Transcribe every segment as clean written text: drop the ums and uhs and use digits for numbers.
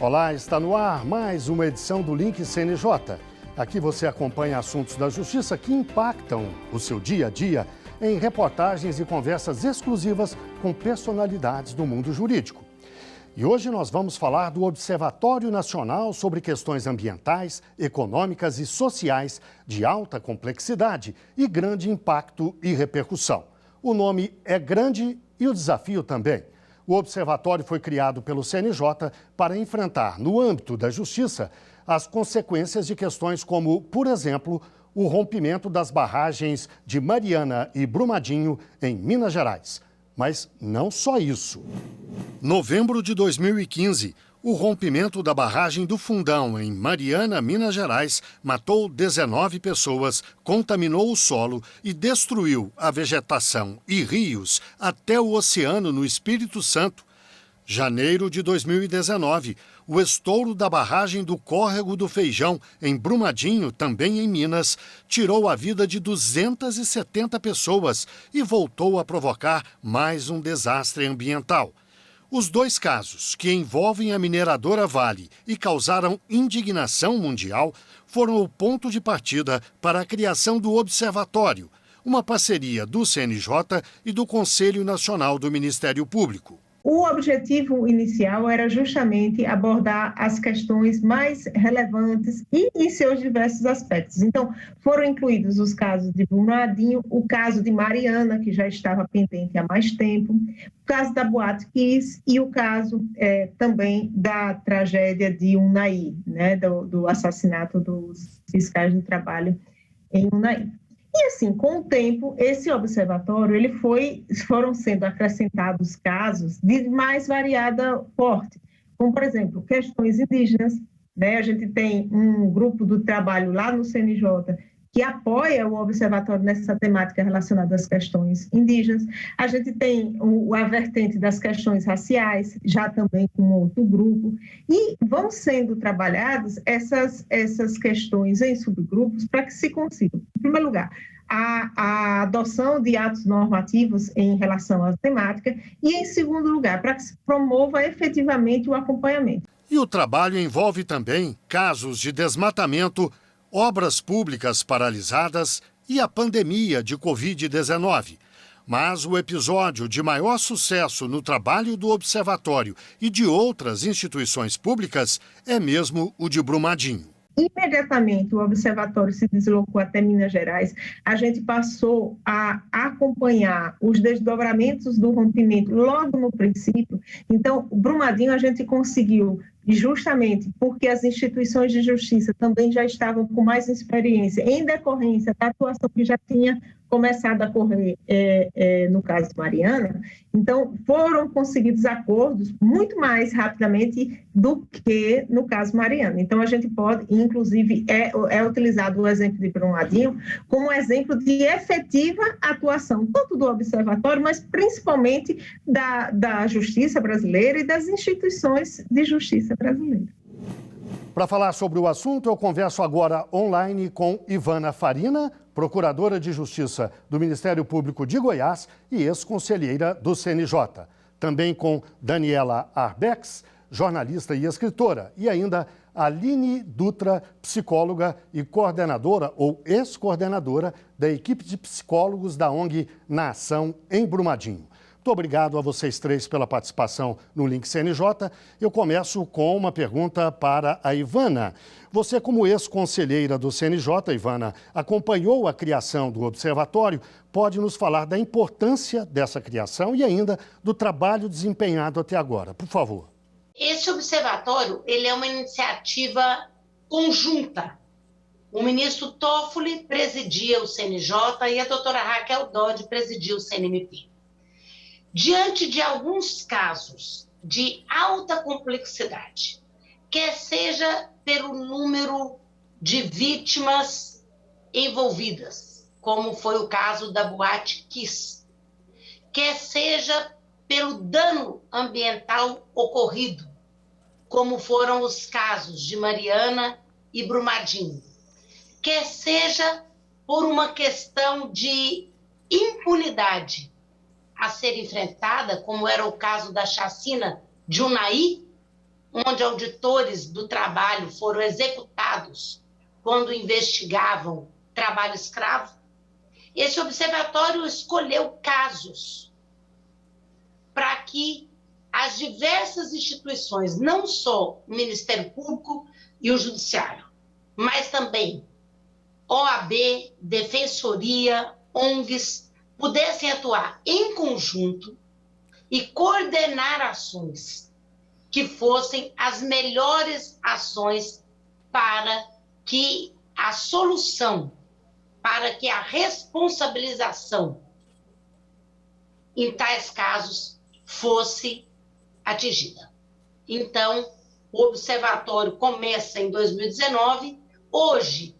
Olá, está no ar mais uma edição do Link CNJ. Aqui você acompanha assuntos da justiça que impactam o seu dia a dia em reportagens e conversas exclusivas com personalidades do mundo jurídico. E hoje nós vamos falar do Observatório Nacional sobre Questões Ambientais, Econômicas e Sociais de alta complexidade e grande impacto e repercussão. O nome é grande e o desafio também. O observatório foi criado pelo CNJ para enfrentar, no âmbito da justiça, as consequências de questões como, por exemplo, o rompimento das barragens de Mariana e Brumadinho, em Minas Gerais. Mas não só isso. Novembro de 2015, o rompimento da barragem do Fundão, em Mariana, Minas Gerais, matou 19 pessoas, contaminou o solo e destruiu a vegetação e rios até o oceano no Espírito Santo. Janeiro de 2019, o estouro da barragem do Córrego do Feijão, em Brumadinho, também em Minas, tirou a vida de 270 pessoas e voltou a provocar mais um desastre ambiental. Os dois casos, que envolvem a mineradora Vale e causaram indignação mundial, foram o ponto de partida para a criação do Observatório, uma parceria do CNJ e do Conselho Nacional do Ministério Público. O objetivo inicial era justamente abordar as questões mais relevantes e em seus diversos aspectos. Então, foram incluídos os casos de Brumadinho, o caso de Mariana, que já estava pendente há mais tempo, o caso da Boate Kiss e o caso também da tragédia de Unai, né, do assassinato dos fiscais do trabalho em Unai. E assim, com o tempo, esse observatório, foram sendo acrescentados casos de mais variada porte, como, por exemplo, questões indígenas, né? A gente tem um grupo do trabalho lá no CNJ que apoia o observatório nessa temática relacionada às questões indígenas. A gente tem a vertente das questões raciais, já também com outro grupo, e vão sendo trabalhadas essas questões em subgrupos para que se consiga, em primeiro lugar, a adoção de atos normativos em relação à temática e, em segundo lugar, para que se promova efetivamente o acompanhamento. E o trabalho envolve também casos de desmatamento, obras públicas paralisadas e a pandemia de Covid-19. Mas o episódio de maior sucesso no trabalho do Observatório e de outras instituições públicas é mesmo o de Brumadinho. Imediatamente o observatório se deslocou até Minas Gerais, a gente passou a acompanhar os desdobramentos do rompimento logo no princípio. Então, o Brumadinho a gente conseguiu, justamente porque as instituições de justiça também já estavam com mais experiência, em decorrência da atuação que já tinha começado a correr no caso de Mariana, então foram conseguidos acordos muito mais rapidamente do que no caso Mariana. Então a gente pode, inclusive, é utilizado o exemplo de Brumadinho como exemplo de efetiva atuação, tanto do observatório, mas principalmente da justiça brasileira e das instituições de justiça brasileira. Para falar sobre o assunto, eu converso agora online com Ivana Farina, procuradora de Justiça do Ministério Público de Goiás e ex-conselheira do CNJ. Também com Daniela Arbex, jornalista e escritora. E ainda Aline Dutra, psicóloga e coordenadora ou ex-coordenadora da equipe de psicólogos da ONG Na Ação em Brumadinho. Muito obrigado a vocês três pela participação no Link CNJ. Eu começo com uma pergunta para a Ivana. Você, como ex-conselheira do CNJ, Ivana, acompanhou a criação do observatório. Pode nos falar da importância dessa criação e ainda do trabalho desempenhado até agora, por favor. Esse observatório, ele é uma iniciativa conjunta. O ministro Toffoli presidia o CNJ e a doutora Raquel Dodge presidia o CNMP. Diante de alguns casos de alta complexidade, quer seja pelo número de vítimas envolvidas, como foi o caso da Boate Kiss, quer seja pelo dano ambiental ocorrido, como foram os casos de Mariana e Brumadinho, quer seja por uma questão de impunidade a ser enfrentada, como era o caso da chacina de Unai, onde auditores do trabalho foram executados quando investigavam trabalho escravo, esse observatório escolheu casos para que as diversas instituições, não só o Ministério Público e o Judiciário, mas também OAB, Defensoria, ONGs, pudessem atuar em conjunto e coordenar ações que fossem as melhores ações para que a solução, para que a responsabilização em tais casos fosse atingida. Então, o observatório começa em 2019, hoje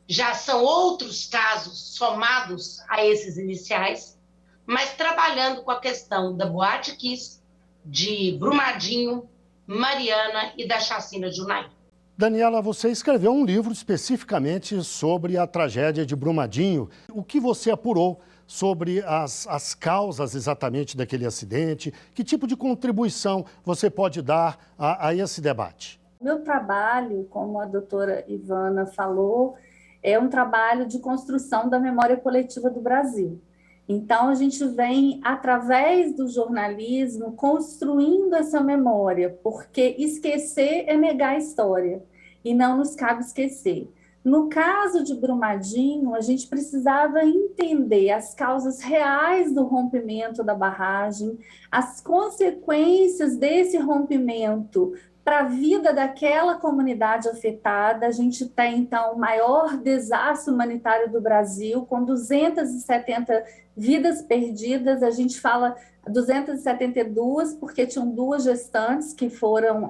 já são outros casos somados a esses iniciais, mas trabalhando com a questão da Boate Kiss, de Brumadinho, Mariana e da chacina de Unai. Daniela, você escreveu um livro especificamente sobre a tragédia de Brumadinho. O que você apurou sobre as causas exatamente daquele acidente? Que tipo de contribuição você pode dar a esse debate? Meu trabalho, como a doutora Ivana falou, é um trabalho de construção da memória coletiva do Brasil. Então, a gente vem, através do jornalismo, construindo essa memória, porque esquecer é negar a história, e não nos cabe esquecer. No caso de Brumadinho, a gente precisava entender as causas reais do rompimento da barragem, as consequências desse rompimento para a vida daquela comunidade afetada. A gente tem, então, o maior desastre humanitário do Brasil, com 270 vidas perdidas. A gente fala 272 porque tinham 2 gestantes que foram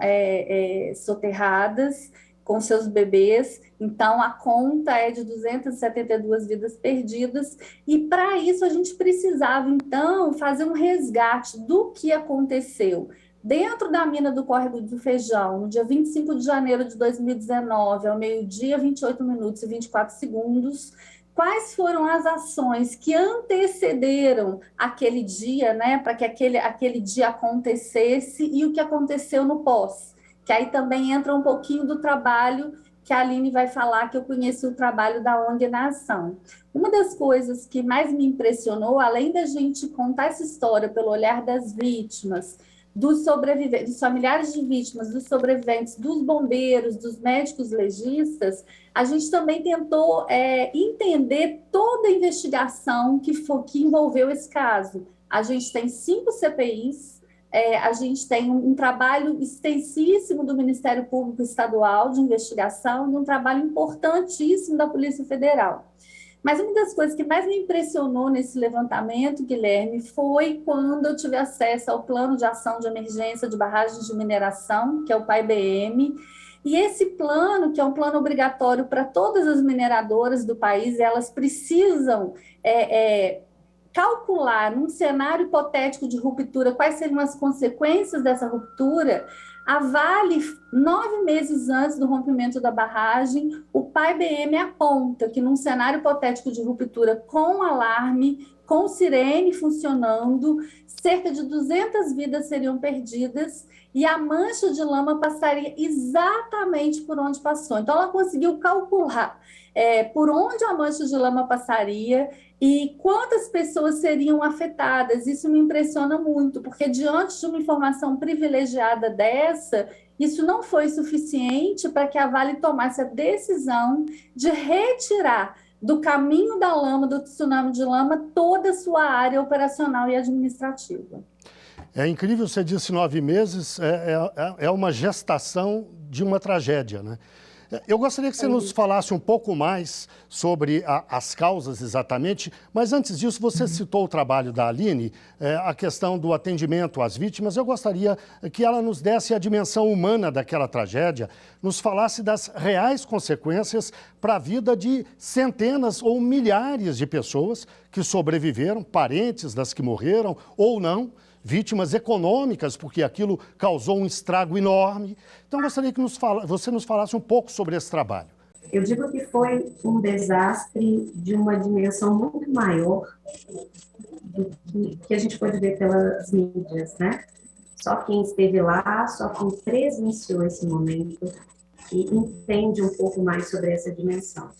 soterradas com seus bebês. Então, a conta é de 272 vidas perdidas. E, para isso, a gente precisava, então, fazer um resgate do que aconteceu dentro da mina do Córrego do Feijão, no dia 25 de janeiro de 2019, ao meio-dia, 28 minutos e 24 segundos, quais foram as ações que antecederam aquele dia, né, para que aquele dia acontecesse, e o que aconteceu no pós, que aí também entra um pouquinho do trabalho que a Aline vai falar, que eu conheci o trabalho da ONG na Ação. Uma das coisas que mais me impressionou, além da gente contar essa história pelo olhar das vítimas, dos sobreviventes, dos familiares de vítimas, dos sobreviventes, dos bombeiros, dos médicos legistas, a gente também tentou entender toda a investigação que envolveu esse caso. A gente tem 5 CPIs, a gente tem um trabalho extensíssimo do Ministério Público Estadual de investigação e um trabalho importantíssimo da Polícia Federal. Mas uma das coisas que mais me impressionou nesse levantamento, Guilherme, foi quando eu tive acesso ao Plano de Ação de Emergência de Barragens de Mineração, que é o PAI-BM, e esse plano, que é um plano obrigatório para todas as mineradoras do país, elas precisam calcular, num cenário hipotético de ruptura, quais seriam as consequências dessa ruptura. A Vale, 9 meses antes do rompimento da barragem, o PAI-BM aponta que num cenário hipotético de ruptura com alarme, com sirene funcionando, cerca de 200 vidas seriam perdidas e a mancha de lama passaria exatamente por onde passou. Então, ela conseguiu calcular por onde a mancha de lama passaria e quantas pessoas seriam afetadas. Isso me impressiona muito, porque diante de uma informação privilegiada dessa, isso não foi suficiente para que a Vale tomasse a decisão de retirar do caminho da lama, do tsunami de lama, toda a sua área operacional e administrativa. É incrível, você disse 9 meses, é uma gestação de uma tragédia, né? Eu gostaria que você nos falasse um pouco mais sobre as causas exatamente, mas antes disso, você citou o trabalho da Aline, a questão do atendimento às vítimas. Eu gostaria que ela nos desse a dimensão humana daquela tragédia, nos falasse das reais consequências para a vida de centenas ou milhares de pessoas que sobreviveram, parentes das que morreram ou não, vítimas econômicas, porque aquilo causou um estrago enorme. Então, gostaria que você nos falasse um pouco sobre esse trabalho. Eu digo que foi um desastre de uma dimensão muito maior do que a gente pode ver pelas mídias, né? Só quem esteve lá, só quem presenciou esse momento, que entende um pouco mais sobre essa dimensão.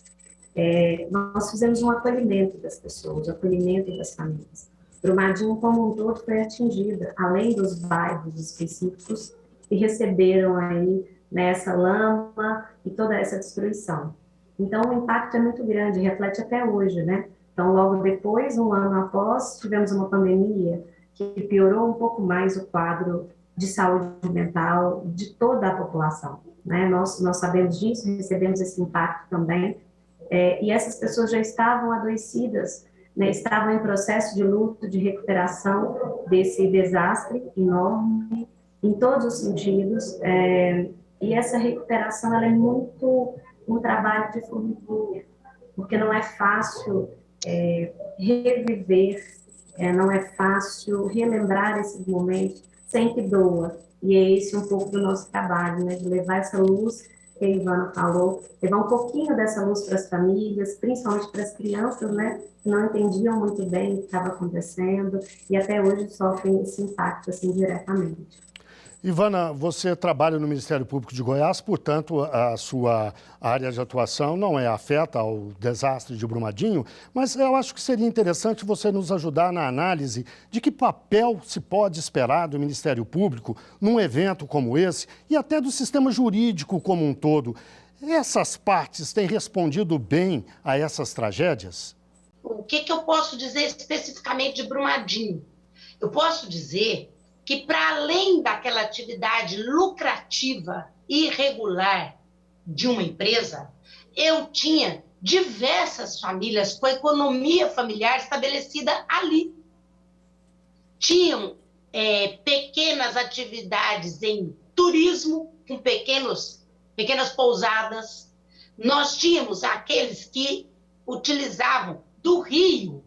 Nós fizemos um acolhimento das pessoas, um acolhimento das famílias. Brumadinho, como um todo, foi atingida, além dos bairros específicos que receberam aí nessa lama e toda essa destruição. Então, o impacto é muito grande, reflete até hoje, né? Então, logo depois, um ano após, tivemos uma pandemia que piorou um pouco mais o quadro de saúde mental de toda a população, né? Nós sabemos disso, recebemos esse impacto também, e essas pessoas já estavam adoecidas, né? Estavam em processo de luto, de recuperação desse desastre enorme, em todos os sentidos, e essa recuperação ela é muito um trabalho de formiguinha, porque não é fácil reviver, não é fácil relembrar esses momentos sem que doa. E é esse um pouco do nosso trabalho, né? De levar essa luz que a Ivana falou, levar um pouquinho dessa luz para as famílias, principalmente para as crianças, né? Que não entendiam muito bem o que estava acontecendo e até hoje sofrem esse impacto assim diretamente. Ivana, você trabalha no Ministério Público de Goiás, portanto, a sua área de atuação não é afeta ao desastre de Brumadinho, mas eu acho que seria interessante você nos ajudar na análise de que papel se pode esperar do Ministério Público num evento como esse e até do sistema jurídico como um todo. Essas partes têm respondido bem a essas tragédias? O que eu posso dizer especificamente de Brumadinho? Eu posso dizer que, para além daquela atividade lucrativa e irregular de uma empresa, eu tinha diversas famílias com economia familiar estabelecida ali. Tinham pequenas atividades em turismo, com pequenas pousadas. Nós tínhamos aqueles que utilizavam do rio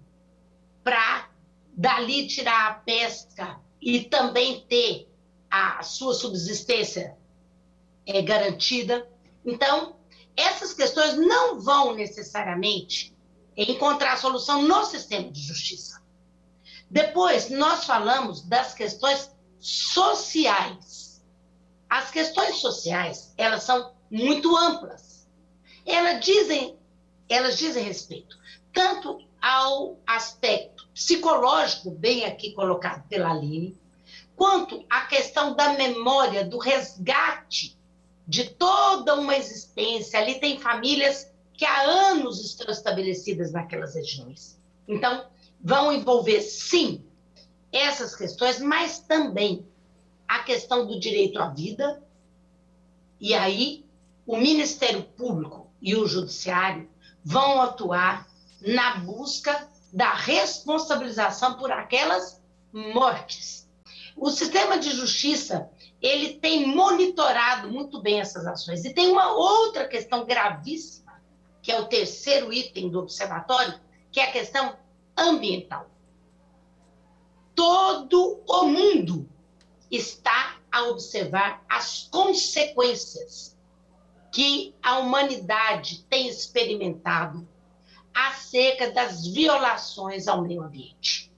para dali tirar a pesca e também ter a sua subsistência garantida. Então, essas questões não vão necessariamente encontrar solução no sistema de justiça. Depois, nós falamos das questões sociais. As questões sociais, elas são muito amplas. Elas dizem respeito tanto ao aspecto psicológico, bem aqui colocado pela Aline, quanto à questão da memória, do resgate de toda uma existência. Ali tem famílias que há anos estão estabelecidas naquelas regiões. Então, vão envolver, sim, essas questões, mas também a questão do direito à vida. E aí, o Ministério Público e o Judiciário vão atuar na busca da responsabilização por aquelas mortes. O sistema de justiça, ele tem monitorado muito bem essas ações. E tem uma outra questão gravíssima, que é o terceiro item do observatório, que é a questão ambiental. Todo o mundo está a observar as consequências que a humanidade tem experimentado acerca das violações ao meio ambiente,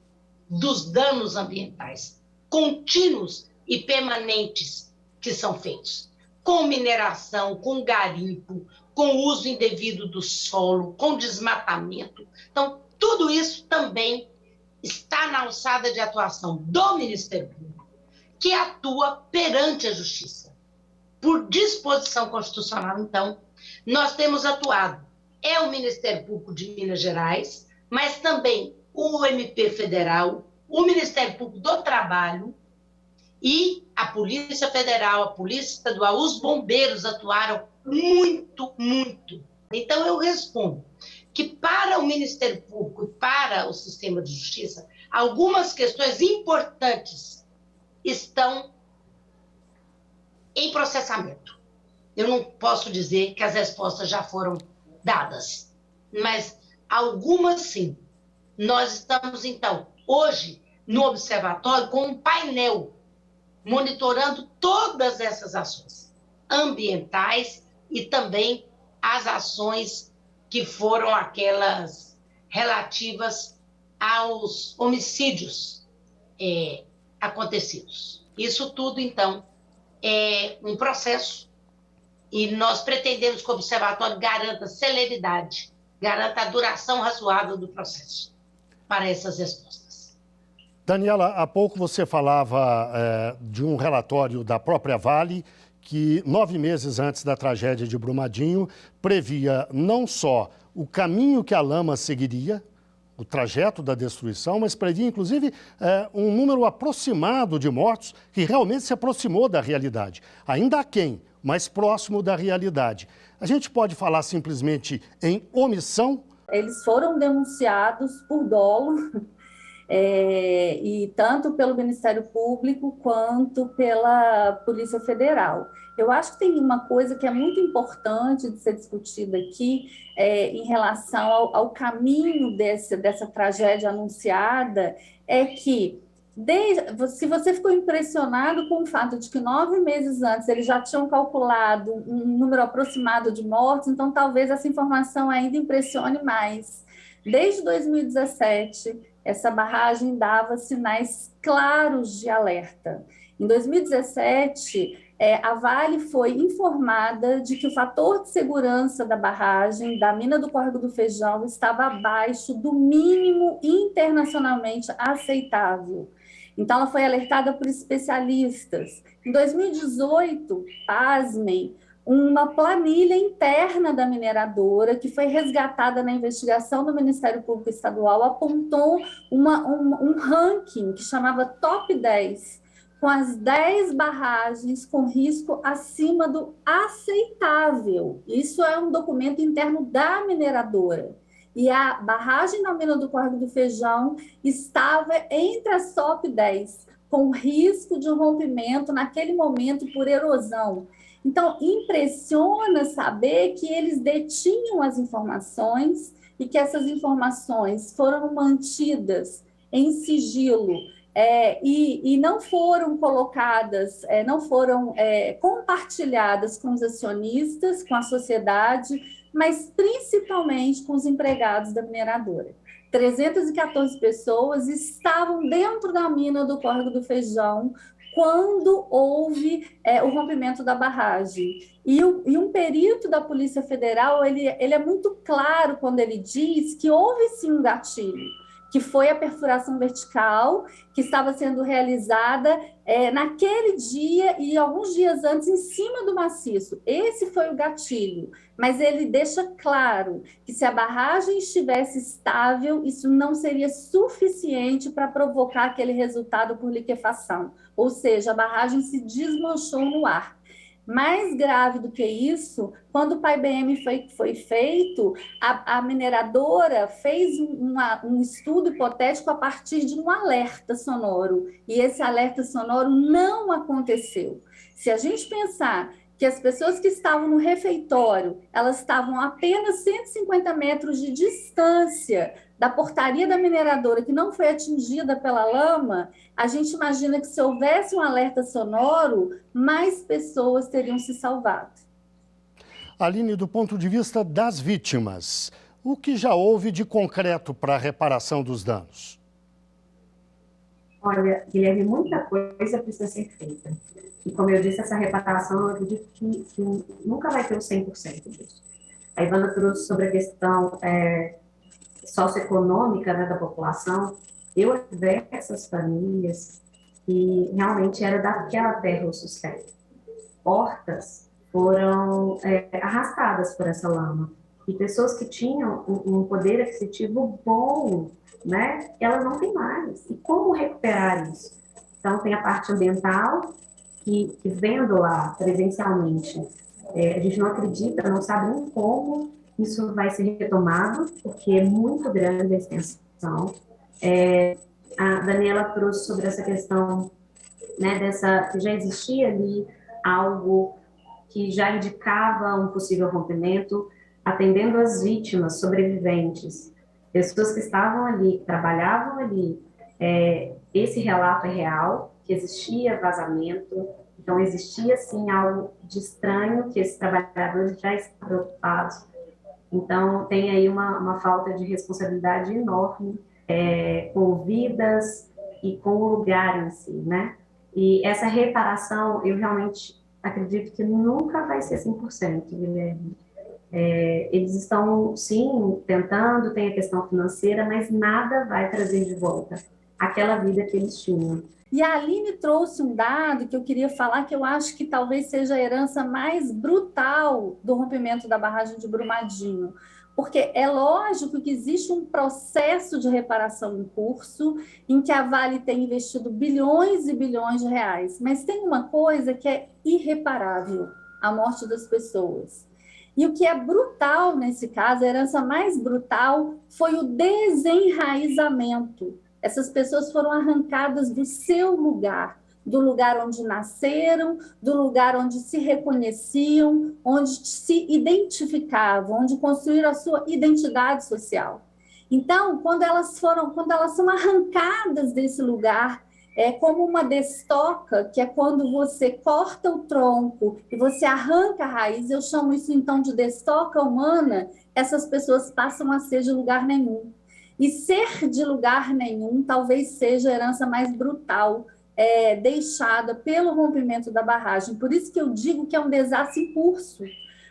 dos danos ambientais contínuos e permanentes que são feitos, com mineração, com garimpo, com uso indevido do solo, com desmatamento. Então, tudo isso também está na alçada de atuação do Ministério Público, que atua perante a Justiça. Por disposição constitucional, então, nós temos atuado. É o Ministério Público de Minas Gerais, mas também o MP Federal, o Ministério Público do Trabalho e a Polícia Federal, a Polícia Estadual, os bombeiros atuaram muito, muito. Então, eu respondo que para o Ministério Público e para o sistema de justiça, algumas questões importantes estão em processamento. Eu não posso dizer que as respostas já foram dadas, mas algumas sim. Nós estamos, então, hoje, no observatório, com um painel monitorando todas essas ações ambientais e também as ações que foram aquelas relativas aos homicídios acontecidos. Isso tudo, então, é um processo e nós pretendemos que o observatório garanta celeridade, garanta a duração razoável do processo para essas respostas. Daniela, há pouco você falava de um relatório da própria Vale que 9 meses antes da tragédia de Brumadinho previa não só o caminho que a lama seguiria, o trajeto da destruição, mas previa, inclusive, um número aproximado de mortos que realmente se aproximou da realidade. Ainda aquém, mas próximo da realidade. A gente pode falar simplesmente em omissão? Eles foram denunciados por dolo, e tanto pelo Ministério Público quanto pela Polícia Federal. Eu acho que tem uma coisa que é muito importante de ser discutida aqui em relação ao caminho dessa tragédia anunciada, é que se você ficou impressionado com o fato de que 9 meses antes eles já tinham calculado um número aproximado de mortos, então talvez essa informação ainda impressione mais. Desde 2017, essa barragem dava sinais claros de alerta. Em 2017, a Vale foi informada de que o fator de segurança da barragem, da mina do Córrego do Feijão, estava abaixo do mínimo internacionalmente aceitável. Então, ela foi alertada por especialistas. Em 2018, pasmem, uma planilha interna da mineradora, que foi resgatada na investigação do Ministério Público Estadual, apontou um ranking que chamava Top 10, com as 10 barragens com risco acima do aceitável. Isso é um documento interno da mineradora. E a barragem na mina do Córrego do Feijão estava entre as top 10, com risco de rompimento naquele momento por erosão. Então, impressiona saber que eles detinham as informações e que essas informações foram mantidas em sigilo e não foram colocadas, não foram compartilhadas com os acionistas, com a sociedade, mas principalmente com os empregados da mineradora. 314 pessoas estavam dentro da mina do Córrego do Feijão quando houve o rompimento da barragem. E um perito da Polícia Federal, ele é muito claro quando ele diz que houve sim um gatilho, que foi a perfuração vertical, que estava sendo realizada naquele dia e alguns dias antes, em cima do maciço. Esse foi o gatilho, mas ele deixa claro que se a barragem estivesse estável, isso não seria suficiente para provocar aquele resultado por liquefação, ou seja, a barragem se desmanchou no ar. Mais grave do que isso, quando o PAI-BM foi feito, a mineradora fez um estudo hipotético a partir de um alerta sonoro, e esse alerta sonoro não aconteceu. Se a gente pensar que as pessoas que estavam no refeitório, elas estavam a apenas 150 metros de distância da portaria da mineradora, que não foi atingida pela lama, a gente imagina que se houvesse um alerta sonoro, mais pessoas teriam se salvado. Aline, do ponto de vista das vítimas, o que já houve de concreto para a reparação dos danos? Olha, Guilherme, muita coisa precisa ser feita. E como eu disse, essa reparação, eu acredito que nunca vai ter o 100% disso. A Ivana trouxe sobre a questão socioeconômica, né, da população. Eu diversas famílias que realmente era daquela terra o sustento. Hortas foram arrastadas por essa lama. E pessoas que tinham um poder aquisitivo bom, né, elas não têm mais. E como recuperar isso? Então, tem a parte ambiental, que vendo lá presencialmente, a gente não acredita, não sabe nem como isso vai ser retomado, porque é muito grande a extensão. A Daniela trouxe sobre essa questão, né, que já existia ali algo que já indicava um possível rompimento, atendendo as vítimas, sobreviventes, pessoas que estavam ali, que trabalhavam ali. Esse relato é real, que existia vazamento, então existia sim algo de estranho, que esses trabalhadores já estavam preocupados. Então tem aí uma falta de responsabilidade enorme com vidas e com o lugar em si, né? E essa reparação, eu realmente acredito que nunca vai ser 100%, Guilherme. Eles estão, sim, tentando, tem a questão financeira, mas nada vai trazer de volta aquela vida que eles tinham. E a Aline trouxe um dado que eu queria falar, que eu acho que talvez seja a herança mais brutal do rompimento da barragem de Brumadinho. Porque é lógico que existe um processo de reparação em curso, em que a Vale tem investido bilhões e bilhões de reais, mas tem uma coisa que é irreparável, a morte das pessoas. E o que é brutal nesse caso, a herança mais brutal, foi o desenraizamento. Essas pessoas foram arrancadas do seu lugar, do lugar onde nasceram, do lugar onde se reconheciam, onde se identificavam, onde construíram a sua identidade social. Então, quando elas são arrancadas desse lugar, é como uma destoca, que é quando você corta o tronco e você arranca a raiz, eu chamo isso então de destoca humana, essas pessoas passam a ser de lugar nenhum. E ser de lugar nenhum talvez seja a herança mais brutal deixada pelo rompimento da barragem. Por isso que eu digo que é um desastre em curso,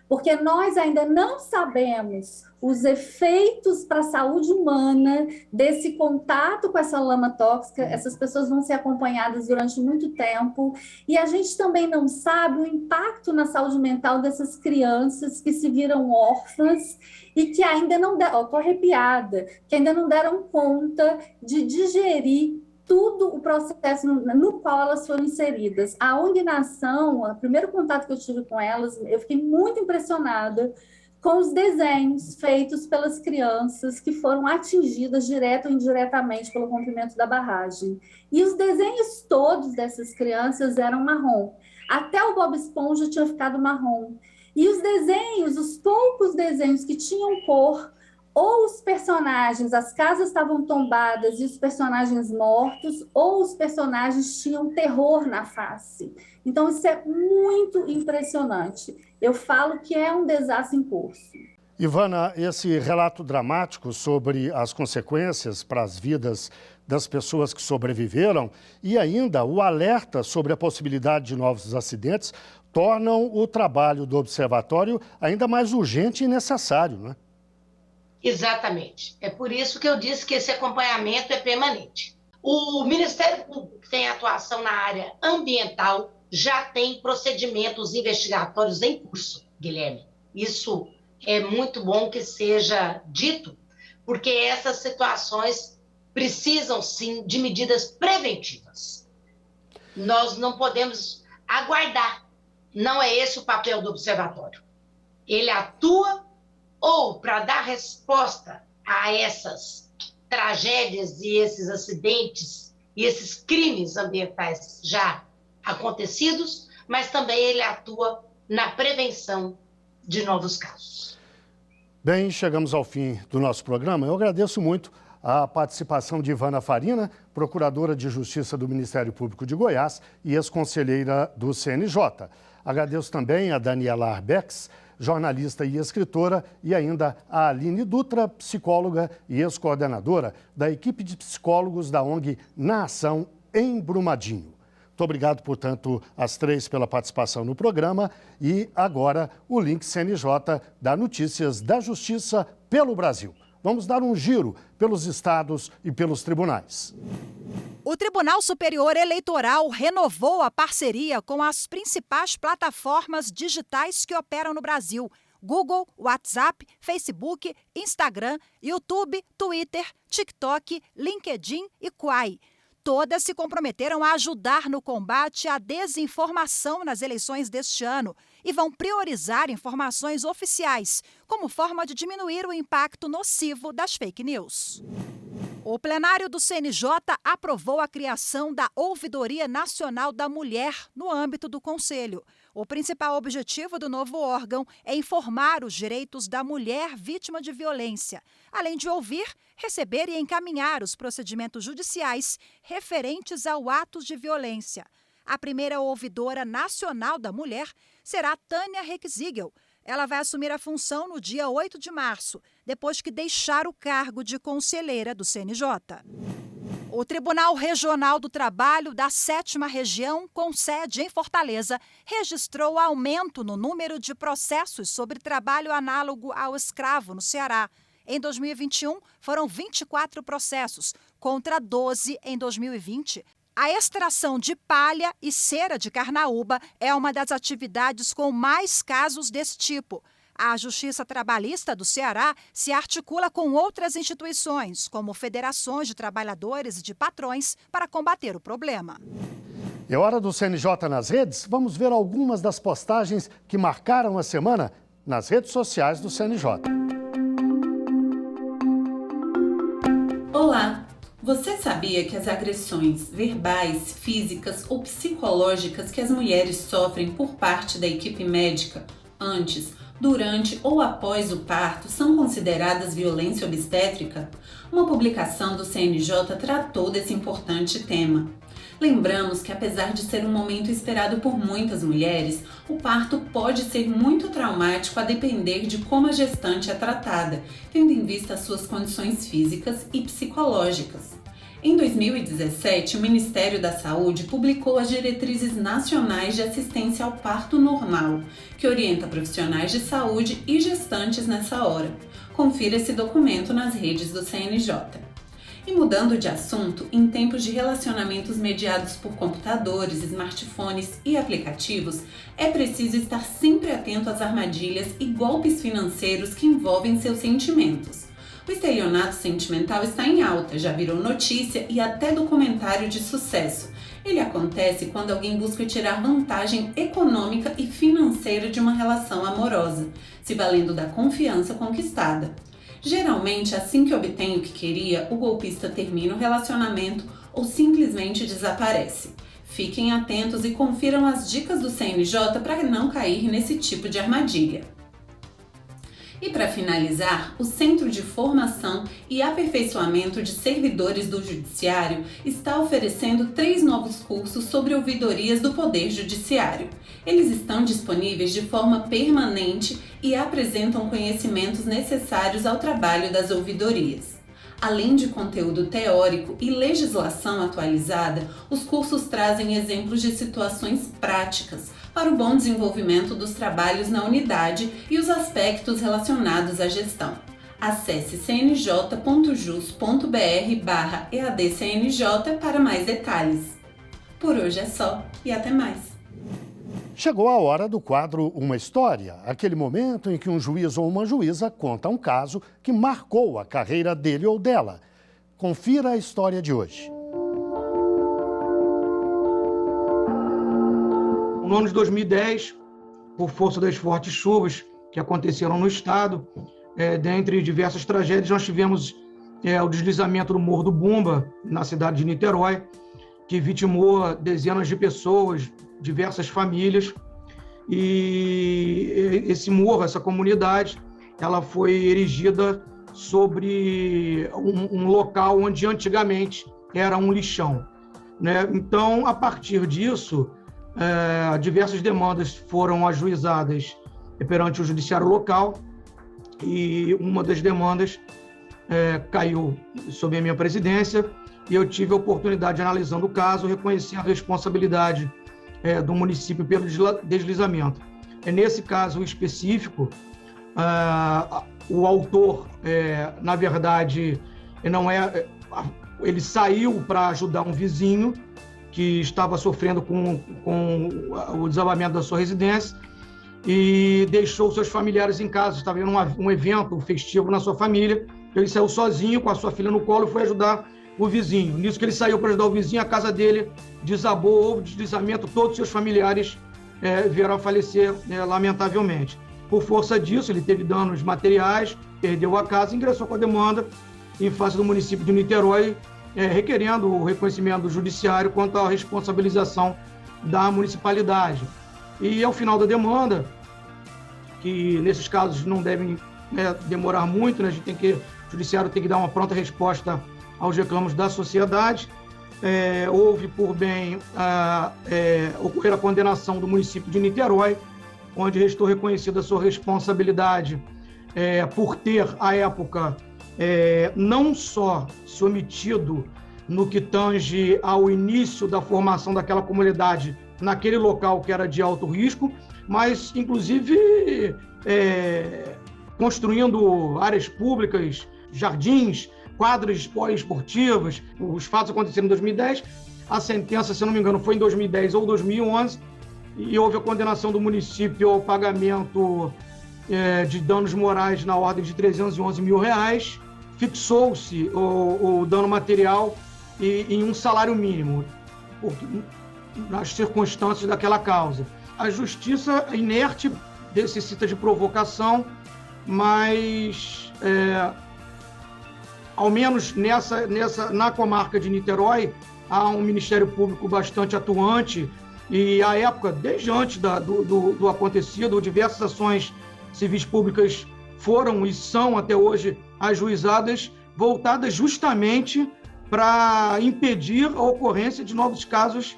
porque nós ainda não sabemos os efeitos para a saúde humana desse contato com essa lama tóxica. Essas pessoas vão ser acompanhadas durante muito tempo, e a gente também não sabe o impacto na saúde mental dessas crianças que se viram órfãs e que ainda não deram, estou arrepiada, que ainda não deram conta de digerir tudo o processo no qual elas foram inseridas. A ONG Nação, o primeiro contato que eu tive com elas, eu fiquei muito impressionada com os desenhos feitos pelas crianças que foram atingidas direto ou indiretamente pelo rompimento da barragem. E os desenhos todos dessas crianças eram marrom. Até o Bob Esponja tinha ficado marrom. E os desenhos, os poucos desenhos que tinham cor, ou os personagens, as casas estavam tombadas e os personagens mortos, ou os personagens tinham terror na face. Então, isso é muito impressionante. Eu falo que é um desastre em curso. Ivana, esse relato dramático sobre as consequências para as vidas das pessoas que sobreviveram e ainda o alerta sobre a possibilidade de novos acidentes tornam o trabalho do observatório ainda mais urgente e necessário, né? Exatamente. É por isso que eu disse que esse acompanhamento é permanente. O Ministério Público, que tem atuação na área ambiental, já tem procedimentos investigatórios em curso, Guilherme. Isso é muito bom que seja dito, porque essas situações precisam, sim, de medidas preventivas. Nós não podemos aguardar. Não é esse o papel do observatório. Ele atua ou para dar resposta a essas tragédias e esses acidentes e esses crimes ambientais já acontecidos, mas também ele atua na prevenção de novos casos. Bem, chegamos ao fim do nosso programa. Eu agradeço muito a participação de Ivana Farina, procuradora de Justiça do Ministério Público de Goiás e ex-conselheira do CNJ. Agradeço também a Daniela Arbex, jornalista e escritora, e ainda a Aline Dutra, psicóloga e ex-coordenadora da equipe de psicólogos da ONG Na Ação, em Brumadinho. Muito obrigado, portanto, às três pela participação no programa. E agora o link CNJ dá notícias da Justiça pelo Brasil. Vamos dar um giro pelos estados e pelos tribunais. O Tribunal Superior Eleitoral renovou a parceria com as principais plataformas digitais que operam no Brasil: Google, WhatsApp, Facebook, Instagram, YouTube, Twitter, TikTok, LinkedIn e Quai. Todas se comprometeram a ajudar no combate à desinformação nas eleições deste ano e vão priorizar informações oficiais, como forma de diminuir o impacto nocivo das fake news. O plenário do CNJ aprovou a criação da Ouvidoria Nacional da Mulher no âmbito do Conselho. O principal objetivo do novo órgão é informar os direitos da mulher vítima de violência, além de ouvir, receber e encaminhar os procedimentos judiciais referentes a atos de violência. A primeira ouvidora nacional da mulher será Tânia Reckzigel. Ela vai assumir a função no dia 8 de março, depois que deixar o cargo de conselheira do CNJ. O Tribunal Regional do Trabalho da 7ª Região, com sede em Fortaleza, registrou aumento no número de processos sobre trabalho análogo ao escravo no Ceará. Em 2021, foram 24 processos, contra 12 em 2020. A extração de palha e cera de carnaúba é uma das atividades com mais casos desse tipo. A Justiça Trabalhista do Ceará se articula com outras instituições, como federações de trabalhadores e de patrões, para combater o problema. É hora do CNJ nas redes? Vamos ver algumas das postagens que marcaram a semana nas redes sociais do CNJ. Olá! Você sabia que as agressões verbais, físicas ou psicológicas que as mulheres sofrem por parte da equipe médica antes, durante ou após o parto são consideradas violência obstétrica? Uma publicação do CNJ tratou desse importante tema. Lembramos que, apesar de ser um momento esperado por muitas mulheres, o parto pode ser muito traumático a depender de como a gestante é tratada, tendo em vista as suas condições físicas e psicológicas. Em 2017, o Ministério da Saúde publicou as Diretrizes Nacionais de Assistência ao Parto Normal, que orienta profissionais de saúde e gestantes nessa hora. Confira esse documento nas redes do CNJ. E mudando de assunto, em tempos de relacionamentos mediados por computadores, smartphones e aplicativos, é preciso estar sempre atento às armadilhas e golpes financeiros que envolvem seus sentimentos. O estelionato sentimental está em alta, já virou notícia e até documentário de sucesso. Ele acontece quando alguém busca tirar vantagem econômica e financeira de uma relação amorosa, se valendo da confiança conquistada. Geralmente, assim que obtém o que queria, o golpista termina o relacionamento ou simplesmente desaparece. Fiquem atentos e confiram as dicas do CNJ para não cair nesse tipo de armadilha. E para finalizar, o Centro de Formação e Aperfeiçoamento de Servidores do Judiciário está oferecendo 3 novos cursos sobre ouvidorias do Poder Judiciário. Eles estão disponíveis de forma permanente e apresentam conhecimentos necessários ao trabalho das ouvidorias. Além de conteúdo teórico e legislação atualizada, os cursos trazem exemplos de situações práticas para o bom desenvolvimento dos trabalhos na unidade e os aspectos relacionados à gestão. Acesse cnj.jus.br/EADCNJ para mais detalhes. Por hoje é só e até mais! Chegou a hora do quadro Uma História, aquele momento em que um juiz ou uma juíza conta um caso que marcou a carreira dele ou dela. Confira a história de hoje. No ano de 2010, por força das fortes chuvas que aconteceram no estado, dentre diversas tragédias, nós tivemos o deslizamento do Morro do Bumba, na cidade de Niterói, que vitimou dezenas de pessoas, diversas famílias. E esse morro, essa comunidade, ela foi erigida sobre um local onde antigamente era um lixão, né? Então, a partir disso, diversas demandas foram ajuizadas perante o judiciário local e uma das demandas caiu sob a minha presidência e eu tive a oportunidade, analisando o caso, reconhecer a responsabilidade do município pelo deslizamento. Nesse caso específico, o autor, na verdade, ele saiu para ajudar um vizinho que estava sofrendo com o desabamento da sua residência e deixou seus familiares em casa. Estava em um evento festivo na sua família. Ele saiu sozinho, com a sua filha no colo, e foi ajudar o vizinho. Nisso que ele saiu para ajudar o vizinho, a casa dele desabou, houve deslizamento, todos os seus familiares vieram a falecer lamentavelmente. Por força disso, ele teve danos materiais, perdeu a casa, ingressou com a demanda em face do município de Niterói, requerendo o reconhecimento do judiciário quanto à responsabilização da municipalidade. E ao final da demanda, que nesses casos não devem demorar muito, né? O judiciário tem que dar uma pronta resposta aos reclamos da sociedade, houve por bem ocorrer a condenação do município de Niterói, onde restou reconhecida a sua responsabilidade por ter, à época, não só se omitido no que tange ao início da formação daquela comunidade naquele local que era de alto risco, mas, inclusive, construindo áreas públicas, jardins, quadras poliesportivas. Os fatos aconteceram em 2010, a sentença, se não me engano, foi em 2010 ou 2011, e houve a condenação do município ao pagamento de danos morais na ordem de R$311 mil, fixou-se o dano material em um salário mínimo, nas circunstâncias daquela causa. A justiça inerte necessita de provocação, mas ao menos na comarca de Niterói, há um Ministério Público bastante atuante e, à época, desde antes do acontecido, diversas ações civis públicas foram e são até hoje ajuizadas, voltadas justamente para impedir a ocorrência de novos casos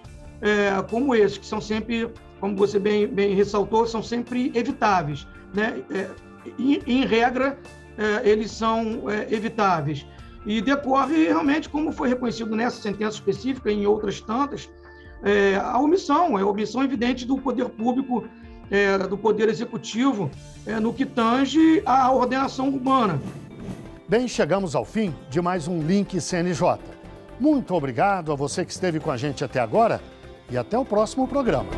como esse, que são sempre, como você bem ressaltou, são sempre evitáveis, né? Em regra, eles são evitáveis. E decorre realmente, como foi reconhecido nessa sentença específica e em outras tantas, a omissão evidente do poder público, do poder executivo, no que tange à ordenação urbana. Bem, chegamos ao fim de mais um Link CNJ. Muito obrigado a você que esteve com a gente até agora e até o próximo programa.